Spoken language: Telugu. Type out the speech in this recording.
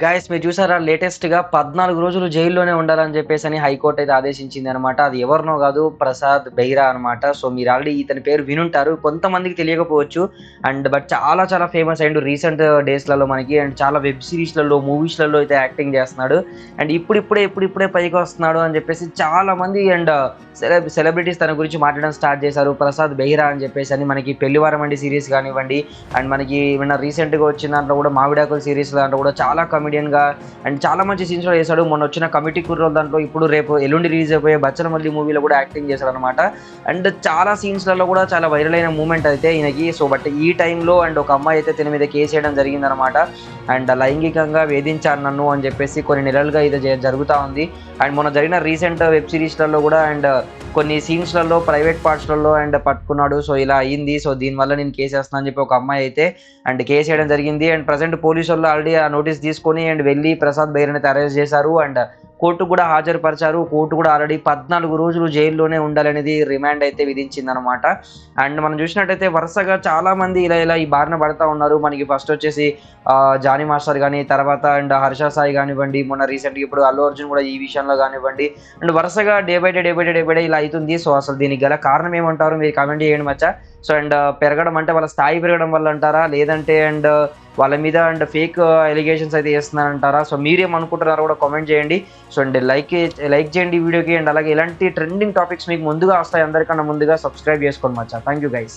గైస్ మీరు చూసారా లేటెస్ట్‌గా 14 రోజులు జైల్లోనే ఉండాలని చెప్పేసని హైకోర్ట్ అయితే ఆదేశించిందనమాట. అది ఎవరినో గాదు ప్రసాద్ బెహ్రా అనమాట. సో మీరు ఆల్రెడీ ఇతని పేరు వినుంటారు. కొంతమందికి తెలియకపోవచ్చు. బట్ చాలా చాలా ఫేమస్ అయ్యిండు రీసెంట్ డేస్‌లలో మనకి. చాలా వెబ్ సీరీస్‌లలో, మూవీస్‌లలో అయితే యాక్టింగ్ చేస్తున్నాడు. ఇప్పుడిప్పుడే పైకొస్తున్నాడు అని చెప్పేసి చాలామంది సెలబ్రిటీస్ తన గురించి మాట్లాడడం స్టార్ట్ చేశారు. ప్రసాద్ బెహ్రా అని చెప్పేసని మనకి 'పెళ్లివారం అండి' సీరీస్ గానివ్వండి, మనకి రీసెంట్‌గా వచ్చిన దాంట్లో కూడా 'మావిడాకులు' సీరీస్ దాంట్లో కూడా చాలా కమెడియన్‌గా చాలా మంచి సీన్స్‌లో చేశాడు. మొన్న వచ్చిన 'కమిటీ కుర్రోళ్ళు' దాంట్లో ఇప్పుడు రేపు ఎల్లుండి రిలీజ్ అయిపోయే 'బచ్చలమల్లి' మూవీలో కూడా యాక్టింగ్ చేశాడనమాట. చాలా సీన్స్‌లలో కూడా చాలా వైరల్ అయిన మూమెంట్ అయితే ఈయనకి. సో బట్ ఈ టైంలో ఒక అమ్మాయి అయితే తిన మీద కేసు వేయడం జరిగిందనమాట. లైంగికంగా వేధించారు నన్ను అని చెప్పేసి కొన్ని నెలలుగా ఇది జరుగుతా ఉంది. మొన్న జరిగిన రీసెంట్ వెబ్ సిరీస్‌లలో కూడా కొన్ని సీన్స్‌లలో ప్రైవేట్ పార్ట్స్‌లలో పట్టుకున్నాడు. సో ఇలా అయింది. సో దీనివల్ల నేను కేసేస్తున్నా అని చెప్పి ఒక అమ్మాయి అయితే కేసు వేయడం జరిగింది. ప్రెజెంట్ పోలీసోళ్ళు ఆల్రెడీ ఆ నోటీస్ తీసుకొని వెళ్లి ప్రసాద్ బెహ్రాని అయితే అరెస్ట్ చేశారు. కోర్టుకు కూడా హాజరుపరిచారు. కోర్టు కూడా ఆల్రెడీ 14 రోజులు జైల్లోనే ఉండాలనేది రిమాండ్ అయితే విధించిందనమాట. మనం చూసినట్టయితే వరుసగా చాలా మంది ఇలా ఈ బారిన పడతా ఉన్నారు. మనకి ఫస్ట్ వచ్చేసి జానీ మాస్టర్ గాని, తర్వాత హర్ష సాయి గానివ్వండి, మొన్న రీసెంట్‌గా ఇప్పుడు అల్లు అర్జున్ కూడా ఈ విషయంలో గానివ్వండి, వరుసగా డే బై డే ఇలా అయితుంది. సో అసలు దీనికి గల కారణం ఏమంటారు? మీరు కామెంట్ చేయండి మచ్చా. సో పెరగడం అంటే వాళ్ళ స్థాయి పెరగడం వల్ల అంటారా? లేదంటే వాళ్ళ మీద ఫేక్ అలిగేషన్స్ అయితే చేస్తున్నారంటారా? సో మీరేమనుకుంటున్నారో కూడా కామెంట్ చేయండి. సో లైక్ చేయండి ఈ వీడియోకి. అలాగే ఇలాంటి ట్రెండింగ్ టాపిక్స్ మీకు ముందుగా వస్తాయి. అందరికన్నా ముందుగా సబ్స్క్రైబ్ చేసుకోండి మచ్చా. Thank you guys.